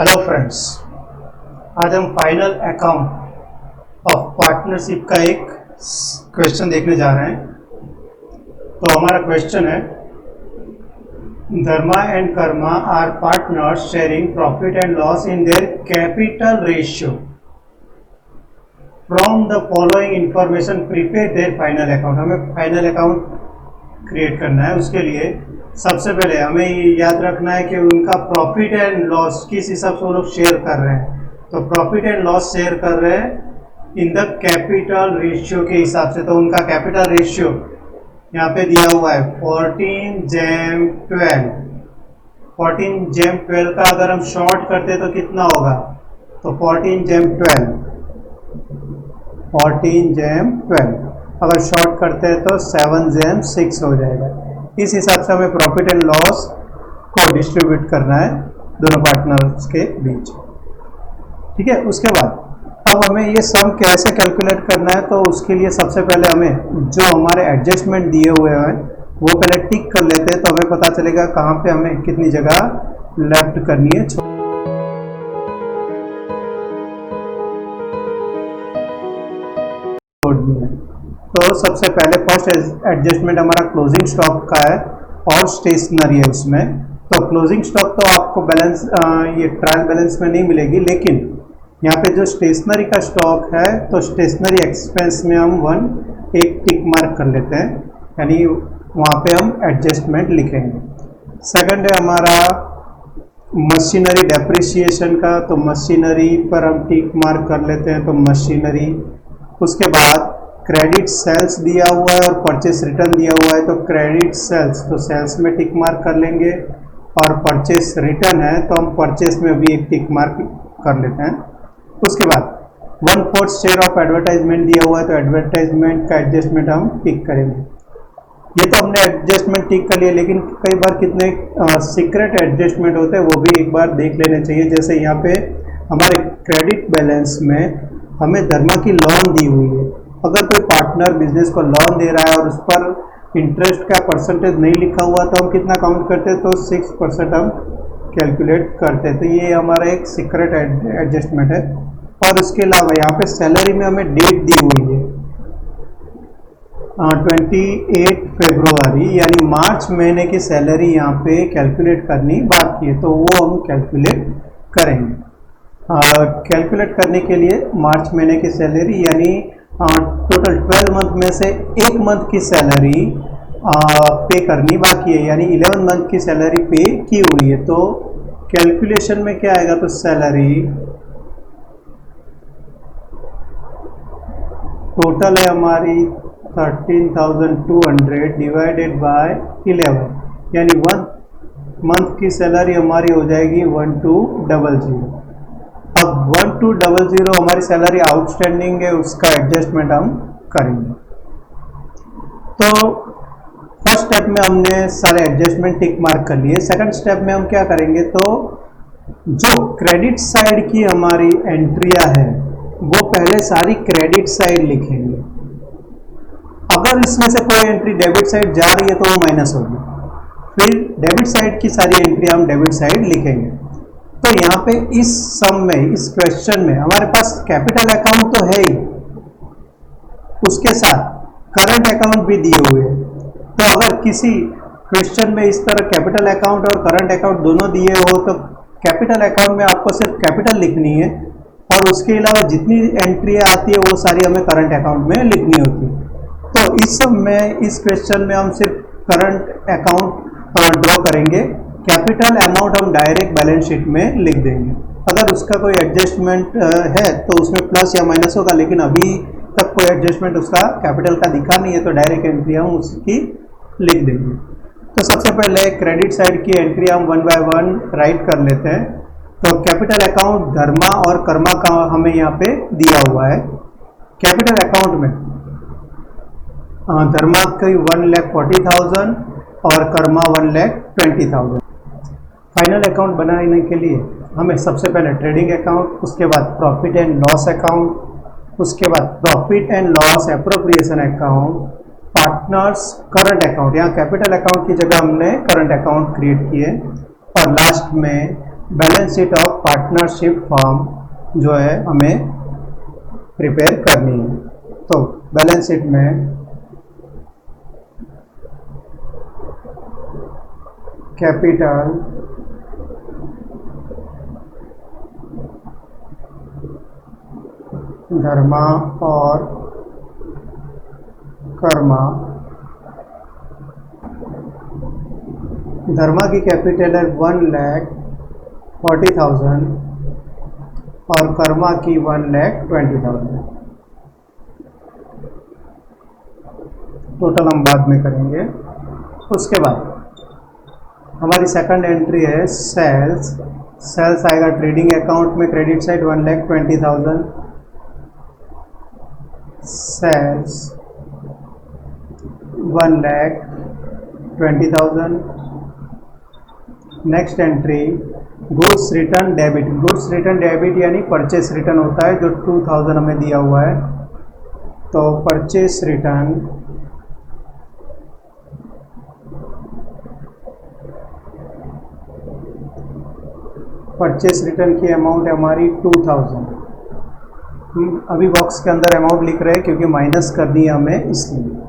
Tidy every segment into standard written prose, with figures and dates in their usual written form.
Hello friends, आज हम final account of partnership का एक क्वेश्चन देखने जा रहे हैं। तो हमारा क्वेश्चन है, Dharma and Karma are partners sharing profit and loss in their capital ratio. From the following information prepare their final account. हमें फाइनल अकाउंट क्रिएट करना है। उसके लिए सबसे पहले हमें ये याद रखना है कि उनका प्रॉफिट एंड लॉस किस हिसाब से वो लोग शेयर कर रहे हैं। तो प्रॉफिट एंड लॉस शेयर कर रहे हैं इन द कैपिटल रेशियो के हिसाब से। तो उनका कैपिटल रेशियो यहाँ पे दिया हुआ है 14:12। 14:12 का अगर हम शॉर्ट करते तो कितना होगा? तो 14:12 अगर शॉर्ट करते हैं तो 7:6 हो जाएगा। इस हिसाब से हमें प्रॉफिट एंड लॉस को डिस्ट्रीब्यूट करना है दोनों पार्टनर्स के बीच। ठीक है, उसके बाद अब हमें ये सम कैसे कैलकुलेट करना है। तो उसके लिए सबसे पहले हमें जो हमारे एडजस्टमेंट दिए हुए हैं वो पहले टिक कर लेते हैं, तो हमें पता चलेगा कहाँ पे हमें कितनी जगह लेफ्ट करनी है, छोड़नी है। तो सबसे पहले फर्स्ट एडजस्टमेंट हमारा क्लोजिंग स्टॉक का है और स्टेशनरी है उसमें। तो क्लोजिंग स्टॉक तो आपको बैलेंस ये ट्रायल बैलेंस में नहीं मिलेगी, लेकिन यहाँ पे जो स्टेशनरी का स्टॉक है तो स्टेशनरी एक्सपेंस में हम एक टिक मार्क कर लेते हैं, यानी वहाँ पे हम एडजस्टमेंट लिखेंगे। सेकंड है हमारा मशीनरी डेप्रिसिएशन का, तो मशीनरी पर हम टिक मार्क कर लेते हैं, तो मशीनरी। उसके बाद क्रेडिट सेल्स दिया हुआ है और परचेस रिटर्न दिया हुआ है, तो क्रेडिट सेल्स, तो सेल्स में टिक मार्क कर लेंगे। और परचेस रिटर्न है तो हम परचेस में भी एक टिक मार्क कर लेते हैं। उसके बाद 1/4 शेयर ऑफ एडवर्टाइजमेंट दिया हुआ है, तो एडवर्टाइजमेंट का एडजस्टमेंट हम टिक करेंगे। ये तो हमने एडजस्टमेंट टिक कर लिया, लेकिन कई बार कितने सीक्रेट एडजस्टमेंट होते हैं वो भी एक बार देख लेने चाहिए। जैसे यहाँ पे हमारे क्रेडिट बैलेंस में हमें धर्मा की लोन दी हुई है। अगर कोई पार्टनर बिजनेस को लोन दे रहा है और उस पर इंटरेस्ट का परसेंटेज नहीं लिखा हुआ, तो हम कितना काउंट करते हैं? तो 6% हम कैलकुलेट करते हैं। तो ये हमारा एक सीक्रेट एडजस्टमेंट है। और उसके अलावा यहाँ पे सैलरी में हमें डेट दी हुई है 28 फरवरी, यानी मार्च महीने की सैलरी यहाँ पे कैलकुलेट करनी बाकी है, तो वो हम कैलकुलेट करेंगे। कैलकुलेट करने के लिए मार्च महीने की सैलरी, यानी टोटल 12 मंथ में से एक मंथ की सैलरी पे करनी बाकी है, यानी 11 मंथ की सैलरी पे की हुई है। तो कैलकुलेशन में क्या आएगा? तो सैलरी टोटल है हमारी 13,200 डिवाइडेड बाय 11, यानी 1 मंथ की सैलरी हमारी हो जाएगी 1200। अब 1200 हमारी सैलरी आउटस्टैंडिंग है, उसका एडजस्टमेंट हम करेंगे। तो फर्स्ट स्टेप में हमने सारे एडजस्टमेंट टिक मार्क कर लिए। सेकंड स्टेप में हम क्या करेंगे? तो जो क्रेडिट साइड की हमारी एंट्रियां है वो पहले सारी क्रेडिट साइड लिखेंगे। अगर इसमें से कोई एंट्री डेबिट साइड जा रही है तो वो माइनस होगी, फिर डेबिट साइड की सारी एंट्री हम डेबिट साइड लिखेंगे। तो यहाँ पे इस सम में, इस क्वेश्चन में हमारे पास कैपिटल अकाउंट तो है ही, उसके साथ करंट अकाउंट भी दिए हुए हैं। तो अगर किसी क्वेश्चन में इस तरह कैपिटल अकाउंट और करंट अकाउंट दोनों दिए हो, तो कैपिटल अकाउंट में आपको सिर्फ कैपिटल लिखनी है और उसके अलावा जितनी एंट्रियाँ आती है वो सारी हमें करंट अकाउंट में लिखनी होती है। तो इस सब में, इस क्वेश्चन में हम सिर्फ करंट अकाउंट ड्रॉ करेंगे, कैपिटल अमाउंट हम डायरेक्ट बैलेंस शीट में लिख देंगे। अगर उसका कोई एडजस्टमेंट है तो उसमें प्लस या माइनस होगा, लेकिन अभी तक कोई एडजस्टमेंट उसका कैपिटल का दिखा नहीं है, तो डायरेक्ट एंट्री हम उसकी लिख देंगे। तो सबसे पहले क्रेडिट साइड की एंट्री हम 1 बाय 1 राइट कर लेते हैं। तो कैपिटल अकाउंट धर्मा और कर्मा का हमें यहाँ पे दिया हुआ है। कैपिटल अकाउंट में धर्मा की 1,40,000 और कर्मा 1,20,000। फाइनल अकाउंट बनाने के लिए हमें सबसे पहले ट्रेडिंग अकाउंट, उसके बाद प्रॉफिट एंड लॉस अकाउंट, उसके बाद profit and loss appropriation account, partners current account. यहाँ कैपिटल अकाउंट की जगह हमने करंट अकाउंट क्रिएट किए, और लास्ट में balance sheet of partnership firm जो है हमें प्रिपेयर करनी है। तो बैलेंस शीट में कैपिटल, धर्मा और कर्मा। धर्मा की कैपिटल है 1,40,000 और कर्मा की 1,20,000। टोटल हम बाद में करेंगे। उसके बाद हमारी सेकंड एंट्री है सेल्स। सेल्स आएगा ट्रेडिंग अकाउंट में credit side 1,20,000। Sales 1,20,000। Next entry goods return debit. Goods return debit यानी परचेस रिटर्न होता है जो 2,000 हमें दिया हुआ है। तो परचेस रिटर्न की अमाउंट है हमारी 2,000। हम अभी बॉक्स के अंदर अमाउंट लिख रहे हैं क्योंकि माइनस करनी है हमें, इसलिए।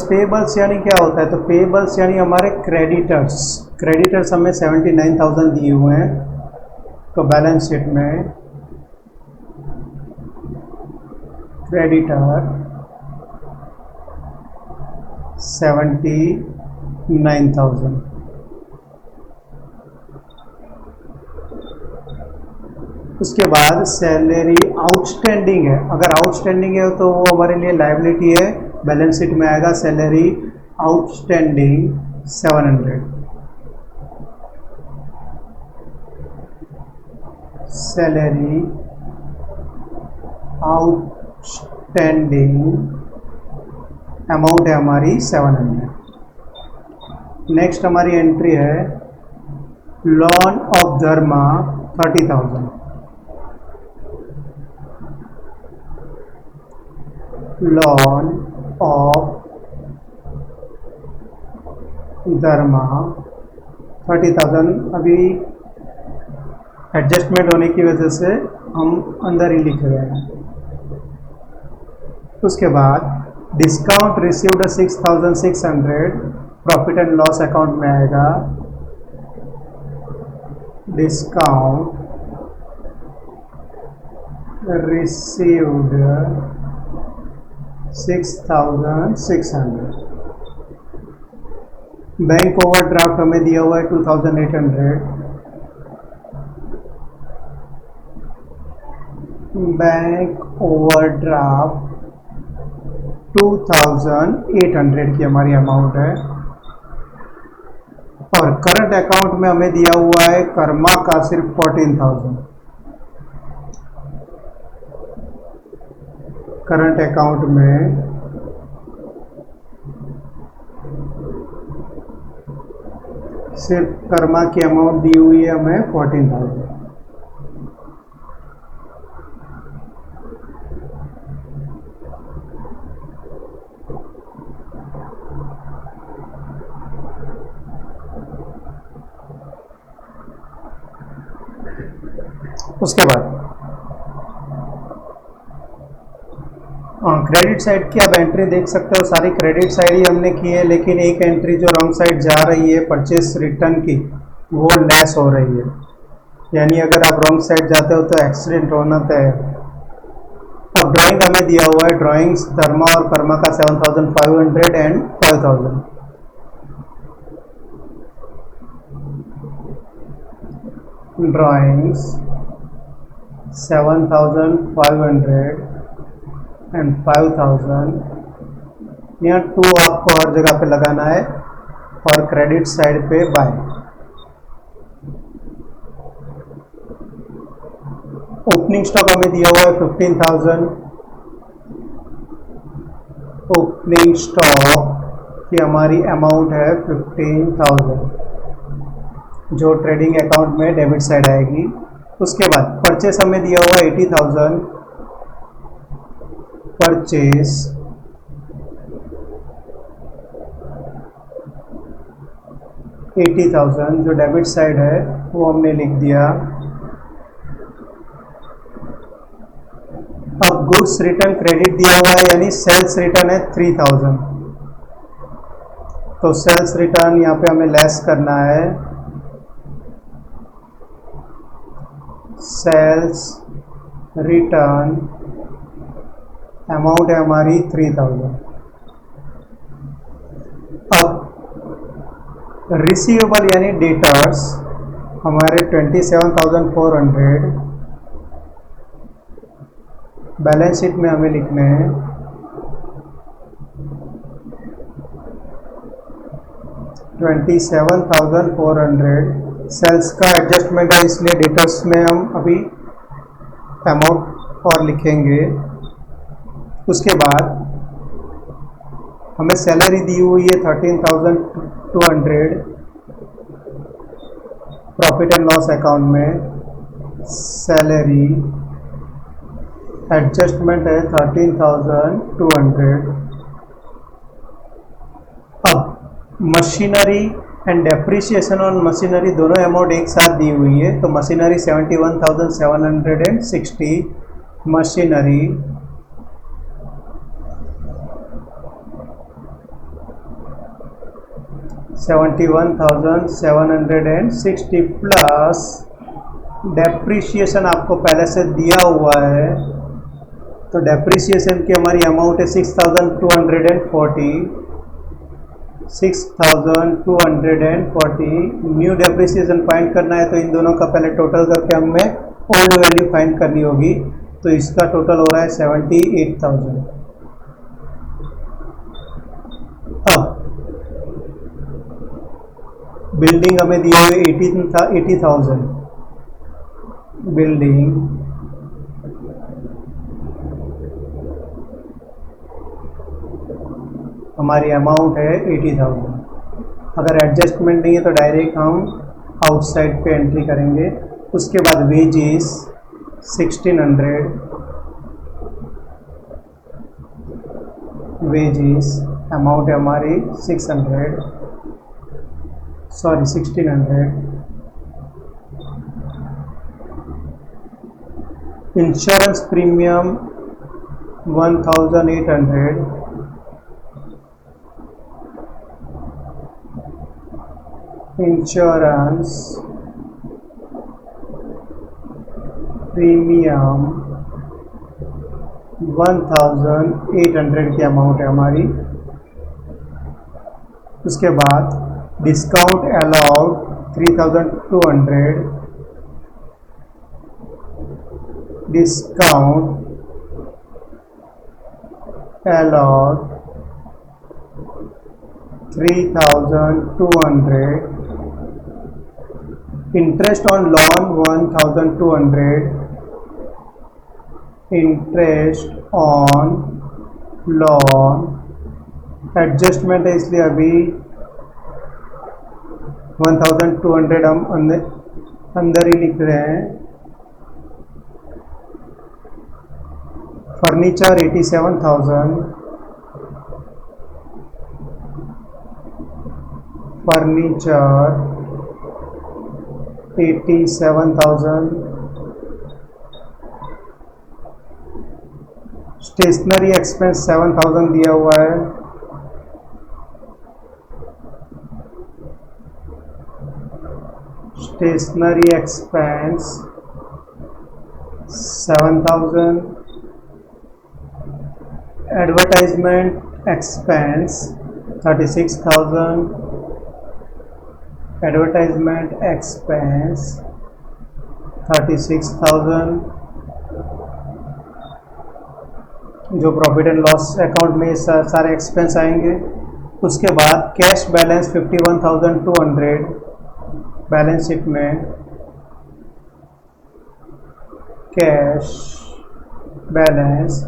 पेबल्स यानी क्या होता है? तो पेबल्स यानी हमारे क्रेडिटर्स हमें 79,000 दिए हुए हैं। तो बैलेंस शीट में क्रेडिटर 79,000। उसके बाद सैलरी आउटस्टैंडिंग है। अगर आउटस्टैंडिंग है तो वो हमारे लिए लायबिलिटी है। बैलेंस शीट में आएगा salary outstanding 700। Salary outstanding amount है हमारी 700। नेक्स्ट हमारी एंट्री है loan of Dharma 30,000। Loan of Dharma 30,000। अभी एडजस्टमेंट होने की वजह से हम अंदर ही लिख रहे हैं। उसके बाद discount received 6,600 profit and loss account में आएगा। Discount received 6,600। बैंक ओवरड्राफ्ट हमें दिया हुआ है 2,800। बैंक ओवरड्राफ्ट 2,800 की हमारी अमाउंट है। और करंट अकाउंट में हमें दिया हुआ है कर्मा का सिर्फ 14,000। करंट अकाउंट में सिर्फ कर्मा की अमाउंट दी हुई है हमें 14,000। उसके बाद क्रेडिट साइड की आप एंट्री देख सकते हो। सारी क्रेडिट साइड ही हमने की है, लेकिन एक एंट्री जो रॉन्ग साइड जा रही है परचेस रिटर्न की, वो लेस हो रही है। यानी अगर आप रॉन्ग साइड जाते हो तो एक्सीडेंट होना तय है। अब ड्राइंग हमें दिया हुआ है। ड्राइंग्स धर्मा और कर्मा का 7,500 एंड 5,000। Drawings 7,500 and 5,000। यहाँ 2 आपको हर जगह पे लगाना है और क्रेडिट साइड पे बाय। ओपनिंग स्टॉक हमें दिया हुआ है 15,000। ओपनिंग स्टॉक की हमारी अमाउंट है 15,000 जो ट्रेडिंग अकाउंट में डेबिट साइड आएगी। उसके बाद परचेस हमें दिया हुआ 80,000। परचेस 80,000 जो डेबिट साइड है वो हमने लिख दिया। अब गुड्स रिटर्न क्रेडिट दिया हुआ है यानी सेल्स रिटर्न है 3000, तो सेल्स रिटर्न यहाँ पे हमें लेस करना है। सेल्स रिटर्न अमाउंट है हमारी 3000। अब रिसीवेबल यानी डेटर्स हमारे 27,400 बैलेंस शीट में हमें लिखने हैं। 27,400 सेल्स का एडजस्टमेंट है इसलिए डेटर्स में हम अभी अमाउंट और लिखेंगे। उसके बाद हमें सैलरी दी हुई है 13,200 प्रॉफिट एंड लॉस अकाउंट में। सैलरी एडजस्टमेंट है 13,200। अब machinery and depreciation on machinery दोनों अमाउंट एक साथ दी हुई है, तो मशीनरी 71,760 मशीनरी $71,760 प्लस डेप्रिसिएशन आपको पहले से दिया हुआ है, तो डेप्रिसिएशन की हमारी अमाउंट है 6,240। न्यू डेप्रिसिएशन फाइंड करना है तो इन दोनों का पहले टोटल करके हमें ओल्ड वैल्यू फाइंड करनी होगी, तो इसका टोटल हो रहा है 78,000। अब बिल्डिंग हमें दी हुई 80,000। बिल्डिंग हमारी अमाउंट है 80,000। अगर एडजस्टमेंट नहीं है तो डायरेक्ट हम आउटसाइड पे एंट्री करेंगे। उसके बाद वेजेस 1600, वेजेस अमाउंट है हमारी 1600। Insurance premium 1,800। इंश्योरेंस प्रीमियम 1,800 की अमाउंट है हमारी। उसके बाद discount allowed 3,200। Discount allowed 3,200। Interest on loan 1,200। Interest on loan adjustment है इसलिए अभी 1,200 हम अंदर ही लिख रहे हैं। फर्नीचर 87,000। फर्नीचर 87,000। स्टेशनरी एक्सपेंस 7,000 दिया हुआ है। Stationery expense 7,000। Advertisement expense 36,000। Advertisement expense 36,000 जो प्रॉफिट एंड लॉस अकाउंट में सारे एक्सपेंस आएंगे। उसके बाद कैश बैलेंस 51,200 बैलेंस शीट में। कैश बैलेंस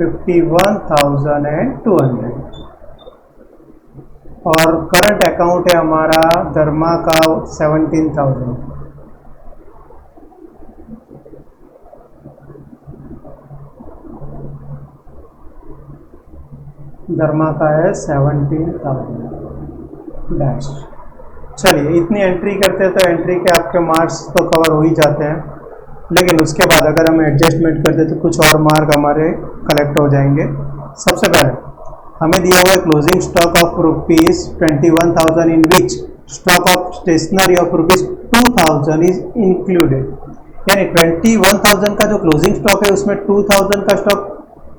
51,200 और करंट अकाउंट है हमारा धर्मा का 17,000। धर्मा का है 17,000 डैश। चलिए इतनी एंट्री करते हैं तो एंट्री के आपके मार्क्स तो कवर हो ही जाते हैं, लेकिन उसके बाद अगर हम एडजस्टमेंट करते तो कुछ और मार्क हमारे कलेक्ट हो जाएंगे। सबसे पहले हमें दिया हुआ है closing stock of ₹21,000 in which stock of stationery of ₹2,000 is included, यानी 21,000 का जो क्लोजिंग स्टॉक है उसमें 2,000 का स्टॉक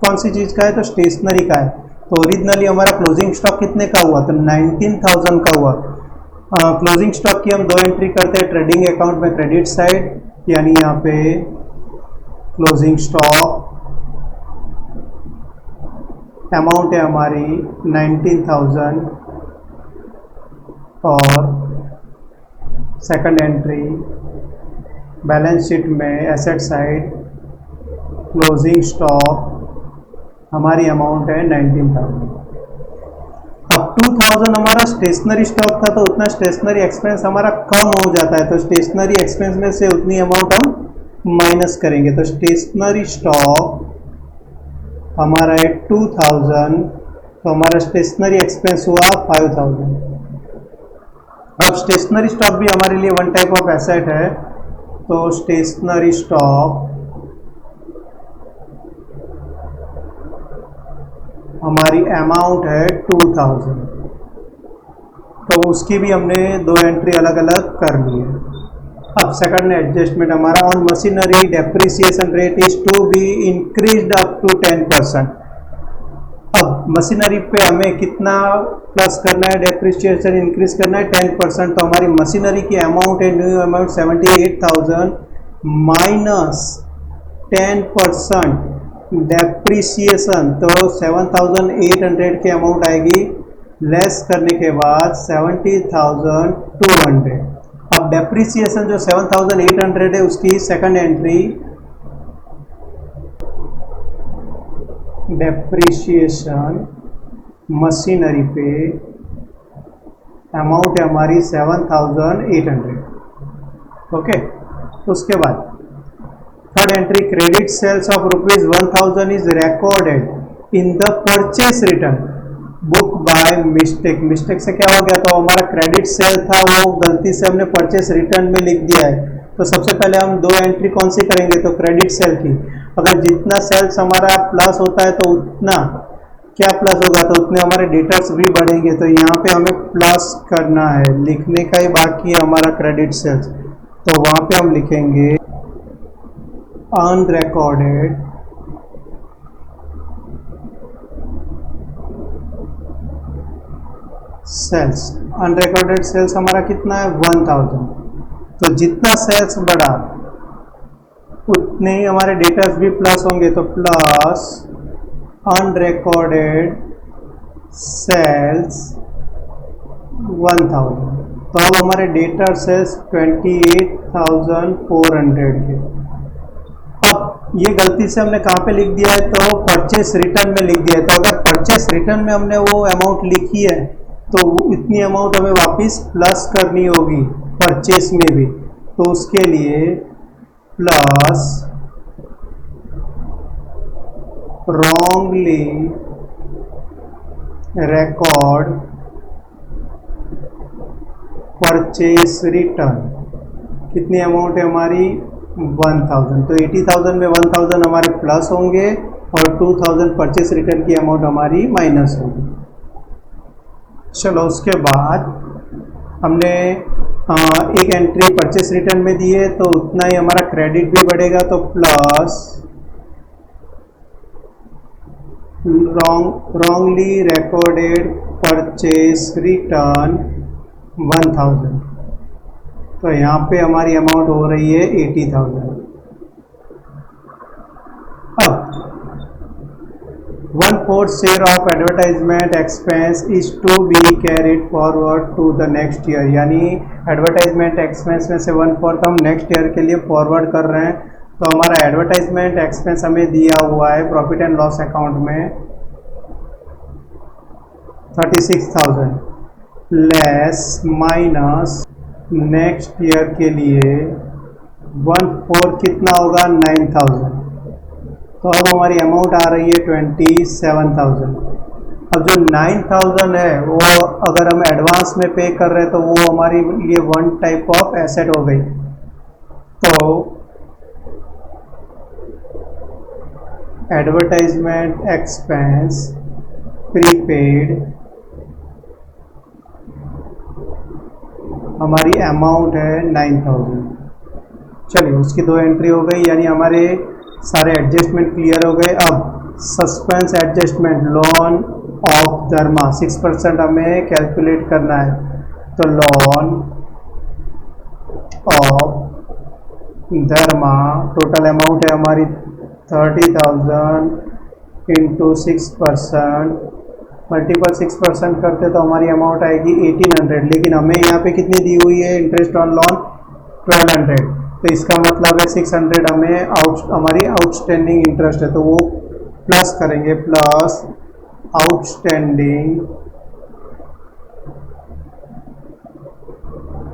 कौन सी चीज़ का है, तो स्टेशनरी का है। तो ओरिजिनली हमारा क्लोजिंग स्टॉक कितने का हुआ, तो 19,000 का हुआ। क्लोजिंग स्टॉक की हम दो एंट्री करते हैं ट्रेडिंग अकाउंट में क्रेडिट साइड, यानी यहाँ पे क्लोजिंग स्टॉक अमाउंट है हमारी 19,000 और सेकंड एंट्री बैलेंस शीट में एसेट साइड क्लोजिंग स्टॉक हमारी अमाउंट है 19,000। अब 2,000 हमारा स्टेशनरी स्टॉक था तो उतना स्टेशनरी एक्सपेंस हमारा कम हो जाता है, तो स्टेशनरी एक्सपेंस में से उतनी अमाउंट हम माइनस करेंगे। तो स्टेशनरी स्टॉक हमारा है 2,000, तो हमारा स्टेशनरी एक्सपेंस हुआ 5,000। अब स्टेशनरी स्टॉक भी हमारे लिए वन टाइप ऑफ एसेट है, तो स्टेशनरी स्टॉक हमारी अमाउंट है 2,000, तो उसकी भी हमने दो एंट्री अलग अलग कर ली है। अब सेकंड एडजस्टमेंट हमारा on machinery depreciation rate is to be increased up to 10%। अब मशीनरी पे हमें कितना प्लस करना है, डेप्रिसिएशन इंक्रीज करना है 10%, तो हमारी मशीनरी की अमाउंट है न्यू अमाउंट 78,000 माइनस 10% डेप्रिसिएशन, तो 7,800 की अमाउंट आएगी, लेस करने के बाद 70,200। अब डेप्रिसिएशन जो 7,800 है उसकी सेकंड एंट्री डेप्रिसिएशन मशीनरी पे अमाउंट है हमारी 7,800। ओके, उसके बाद third entry credit sales of ₹1,000 is recorded in the purchase return book by mistake. Mistake से क्या हो गया, तो हमारा क्रेडिट सेल था वो गलती से हमने परचेस रिटर्न में लिख दिया है। तो सबसे पहले हम दो एंट्री कौन सी करेंगे, तो क्रेडिट सेल की। अगर जितना सेल्स हमारा प्लस होता है तो उतना क्या प्लस होगा, तो उतने हमारे डेटर्स भी बढ़ेंगे। तो यहाँ पे हमें प्लस करना है, लिखने का ही बाकी है हमारा क्रेडिट सेल्स, तो वहाँ पे हम लिखेंगे अनरिकॉर्डेड सेल्स। अनरिकॉर्डेड सेल्स हमारा कितना है 1,000, तो जितना सेल्स बढ़ा उतने ही हमारे डेटर्स भी प्लस होंगे, तो प्लस अनरिकॉर्डेड सेल्स 1,000। तो अब हमारे डेटर सेल्स 28,400 के। अब ये गलती से हमने कहाँ पे लिख दिया है, तो परचेस रिटर्न में लिख दिया है। तो अगर परचेस रिटर्न में हमने वो अमाउंट लिखी है तो इतनी अमाउंट हमें वापस प्लस करनी होगी परचेस में भी, तो उसके लिए plus wrongly record purchase return. कितनी अमाउंट है हमारी 1,000, तो 80,000 में 1,000 हमारे प्लस होंगे और 2,000 परचेस रिटर्न की अमाउंट हमारी माइनस होगी। चलो उसके बाद हमने एक एंट्री परचेस रिटर्न में दी है, तो उतना ही हमारा क्रेडिट भी बढ़ेगा, तो plus wrongly recorded purchase return 1,000, तो यहाँ पे हमारी अमाउंट हो रही है 80,000। अब 1/4 share of advertisement expense is to be carried forward to the next year, यानी एडवर्टाइजमेंट एक्सपेंस में से 1/4 हम नेक्स्ट ईयर के लिए फॉरवर्ड कर रहे हैं। तो हमारा एडवर्टाइजमेंट एक्सपेंस हमें दिया हुआ है प्रॉफिट एंड लॉस अकाउंट में 36,000 लेस माइनस नेक्स्ट ईयर के लिए 1/4 कितना होगा 9,000, तो अब हमारी अमाउंट आ रही है 27,000। अब जो 9000 है वो अगर हम एडवांस में पे कर रहे हैं तो वो हमारी लिए वन टाइप ऑफ एसेट हो गई। तो एडवर्टाइजमेंट एक्सपेंस प्रीपेड हमारी अमाउंट है 9000। चलिए उसकी 2 एंट्री हो गई, यानी हमारे सारे एडजस्टमेंट क्लियर हो गए। अब सस्पेंस एडजस्टमेंट लोन ऑफ धर्मा 6% हमें कैलकुलेट करना है। तो loan of Dharma total amount है हमारी 30,000 इंटू 6%, मल्टीपल 6% करते तो हमारी अमाउंट आएगी 1800। लेकिन हमें यहाँ पे कितनी दी हुई है इंटरेस्ट ऑन लोन 1200, तो इसका मतलब है 600 हमें हमारी आउटस्टैंडिंग इंटरेस्ट है, तो वो प्लस करेंगे, प्लस आउटस्टैंडिंग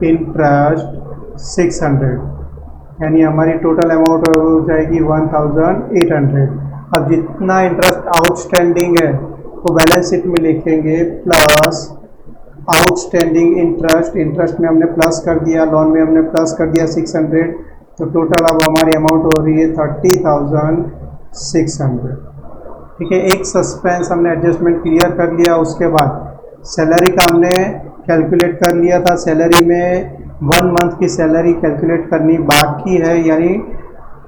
इंटरेस्ट 600, यानी हमारी टोटल अमाउंट हो जाएगी 1800। अब जितना इंटरेस्ट आउटस्टैंडिंग है वो बैलेंस शीट में लिखेंगे, प्लस आउटस्टैंडिंग इंटरेस्ट, इंटरेस्ट में हमने प्लस कर दिया, लोन में हमने प्लस कर दिया 600, तो टोटल अब हमारी अमाउंट हो रही है 30,600। ठीक है, एक सस्पेंस हमने एडजस्टमेंट क्लियर कर लिया। उसके बाद सैलरी का हमने कैलकुलेट कर लिया था, सैलरी में 1 मंथ की सैलरी कैलकुलेट करनी बाकी है, यानी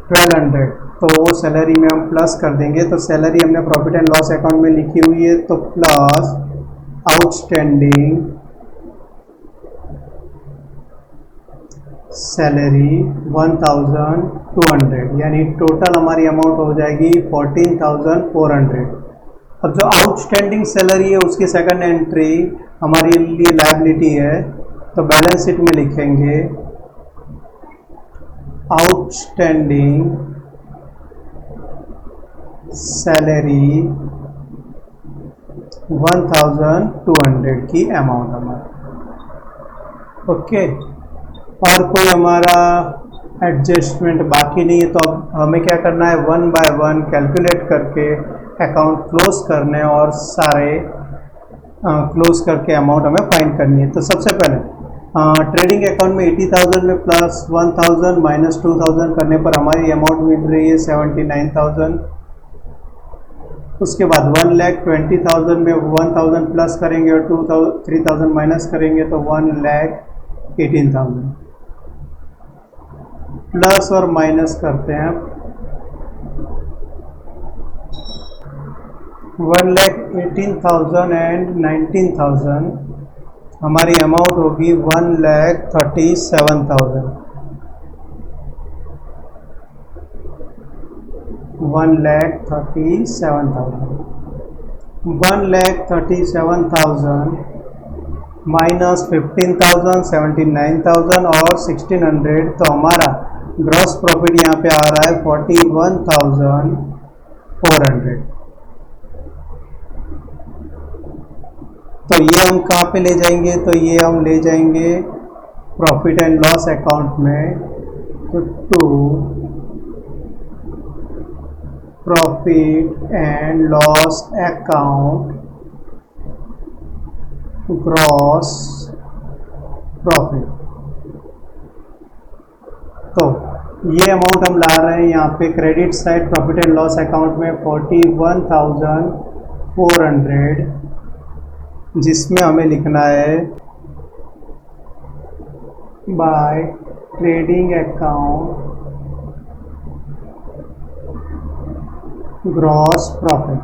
1200, तो वो सैलरी में हम प्लस कर देंगे। तो सैलरी हमने प्रॉफिट एंड लॉस अकाउंट में लिखी हुई है, तो प्लस आउटस्टैंडिंग सैलरी 1200, यानी टोटल हमारी अमाउंट हो जाएगी 14,400। अब जो आउटस्टैंडिंग सैलरी है उसकी सेकंड एंट्री हमारे लिए लायबिलिटी है, तो बैलेंस शीट में लिखेंगे आउटस्टैंडिंग सैलरी 1200 की अमाउंट हमारी। ओके, और कोई हमारा एडजस्टमेंट बाकी नहीं है, तो अब हमें क्या करना है, 1 बाय 1 कैलकुलेट करके अकाउंट क्लोज करने और सारे क्लोज करके अमाउंट हमें फाइंड करनी है। तो सबसे पहले ट्रेडिंग अकाउंट में 80,000 में प्लस 1000 माइनस 2000 करने पर हमारी अमाउंट मिल रही है 79,000। उसके बाद 1,20,000 में 1000 प्लस करेंगे और 3,000 माइनस करेंगे तो 1,18,000। प्लस और माइनस करते हैं, 1,18,000 एंड 19,000, हमारी अमाउंट होगी 1,37,000। 1,37,000 माइनस 15,000, 79,000 और 1,600, तो हमारा ग्रॉस प्रॉफिट यहाँ पे आ रहा है 41,400। तो ये हम कहाँ पे ले जाएंगे, तो ये हम ले जाएंगे प्रॉफिट एंड लॉस अकाउंट में। तो to profit and loss account gross profit, तो ये अमाउंट हम ला रहे हैं यहाँ पे credit side profit and loss account में 41,400, जिसमें हमें लिखना है by trading account gross profit.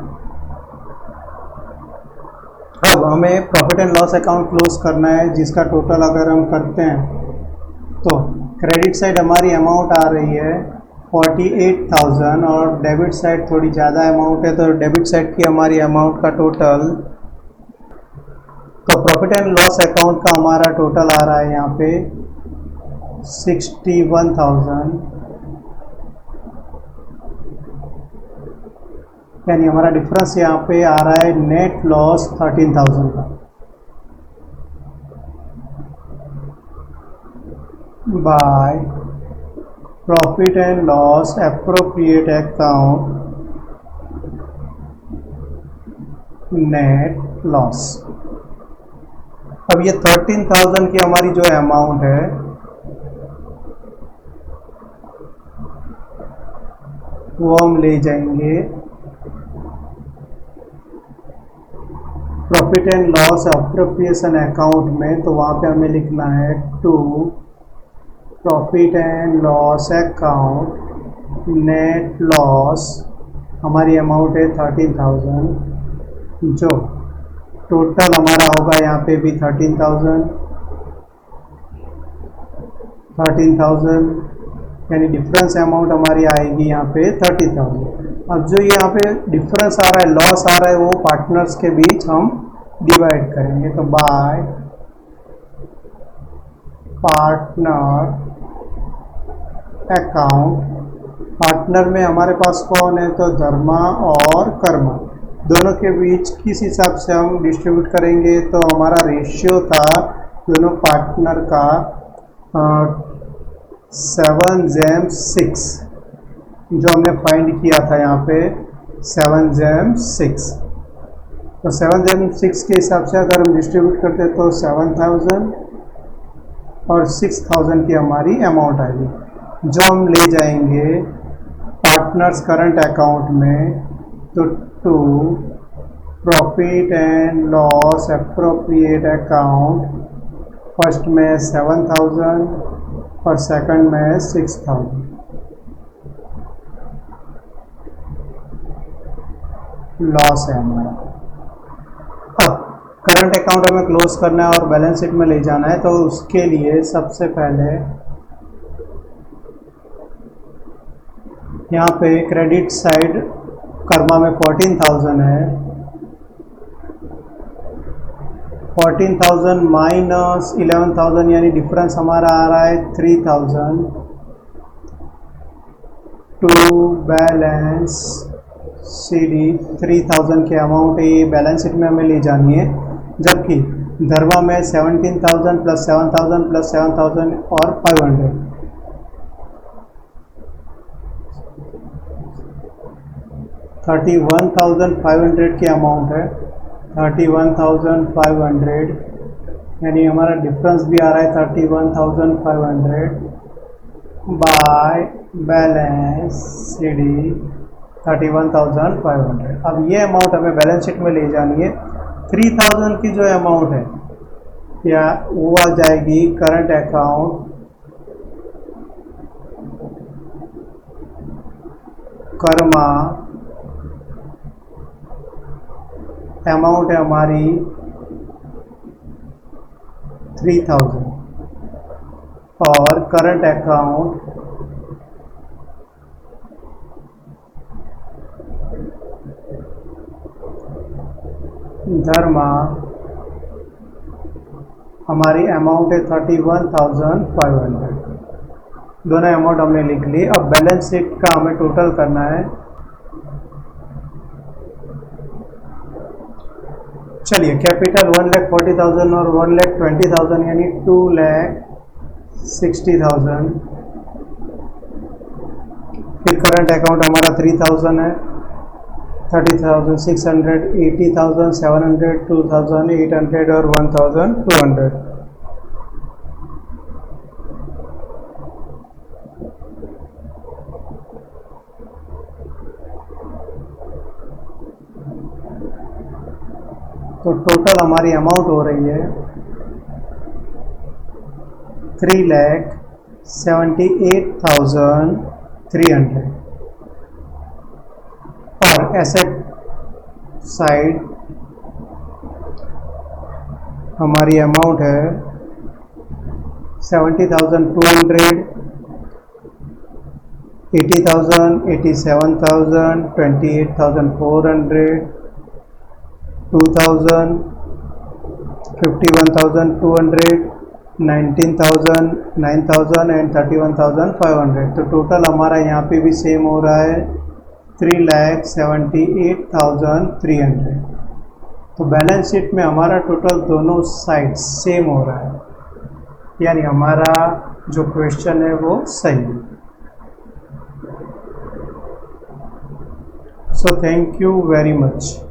अब हमें profit and loss account close करना है, जिसका टोटल अगर हम करते हैं तो क्रेडिट साइड हमारी अमाउंट आ रही है 48,000 और डेबिट साइड थोड़ी ज़्यादा अमाउंट है, तो डेबिट साइड की हमारी अमाउंट का टोटल, तो प्रॉफिट एंड लॉस अकाउंट का हमारा टोटल आ रहा है यहाँ पे 61,000, यानी हमारा डिफरेंस यहाँ पे आ रहा है नेट लॉस 13,000 का। By profit and loss appropriate account net loss. अब ये 13,000 की हमारी जो अमाउंट है वो हम ले जाएंगे profit and loss appropriation account में। तो वहाँ पे हमें लिखना है to profit and loss account net loss. हमारी अमाउंट है 13,000, जो टोटल हमारा होगा यहाँ पे भी 13,000 यानी डिफरेंस अमाउंट हमारी आएगी यहाँ पे 30,000। अब जो यहाँ पे डिफरेंस आ रहा है, लॉस आ रहा है, वो पार्टनर्स के बीच हम डिवाइड करेंगे। तो बाय पार्टनर अकाउंट, पार्टनर में हमारे पास कौन है, तो धर्मा और कर्मा, दोनों के बीच किस हिसाब से हम डिस्ट्रीब्यूट करेंगे। तो हमारा रेशियो था दोनों पार्टनर का 7/6, जो हमने फाइंड किया था यहाँ पे 7/6। तो 7/6 के हिसाब से अगर हम डिस्ट्रीब्यूट करते तो 7,000 और 6,000 की हमारी अमाउंट आएगी, जो हम ले जाएंगे पार्टनर्स करंट अकाउंट में। तो to profit and loss appropriate account, first में 7,000 और सेकंड में 6,000। लॉस है हमारा। अब करंट अकाउंट हमें क्लोज करना है और बैलेंस शीट में ले जाना है। तो उसके लिए सबसे पहले यहाँ पे क्रेडिट साइड कर्मा में 14,000 है, 14,000 माइनस 11,000 यानी डिफरेंस हमारा आ रहा है 3,000 टू बैलेंस CD। 3,000 के अमाउंट ये बैलेंस शीट में हमें ले जानी है, जबकि धर्मा में 17,000 प्लस 7,000 प्लस 7,000 और 500, 31,500 की अमाउंट है। 31,500 यानी हमारा डिफरेंस भी आ रहा है 31,500 बाय बैलेंस CD 31,500। अब ये अमाउंट हमें बैलेंस शीट में ले जानी है। 3,000 की जो अमाउंट है या वो आ जाएगी करंट अकाउंट कर्मा, अमाउंट है हमारी 3,000 और करंट अकाउंट धर्मा, हमारी अमाउंट है 31,500। दोनों अमाउंट हमने लिख ली। अब बैलेंस शीट का हमें टोटल करना है। चलिए, कैपिटल 1,40,000 और 1,20,000 यानी 2,60,000। फिर करंट अकाउंट हमारा 3,000 है, 30,600, 80,000, 700, 2,800 और 1,200। तो टोटल हमारी अमाउंट हो रही है 3,78,300। और एसेट साइड हमारी अमाउंट है 70,200, 80,000, 87,000, 28,400, 2,000, 51,200, 19,000, 9,000 एंड 31,500। तो टोटल हमारा यहाँ पे भी सेम हो रहा है 3,78,300। तो बैलेंस शीट में हमारा टोटल दोनों साइड सेम हो रहा है, यानी हमारा जो क्वेश्चन है वो सही है। So thank you very much.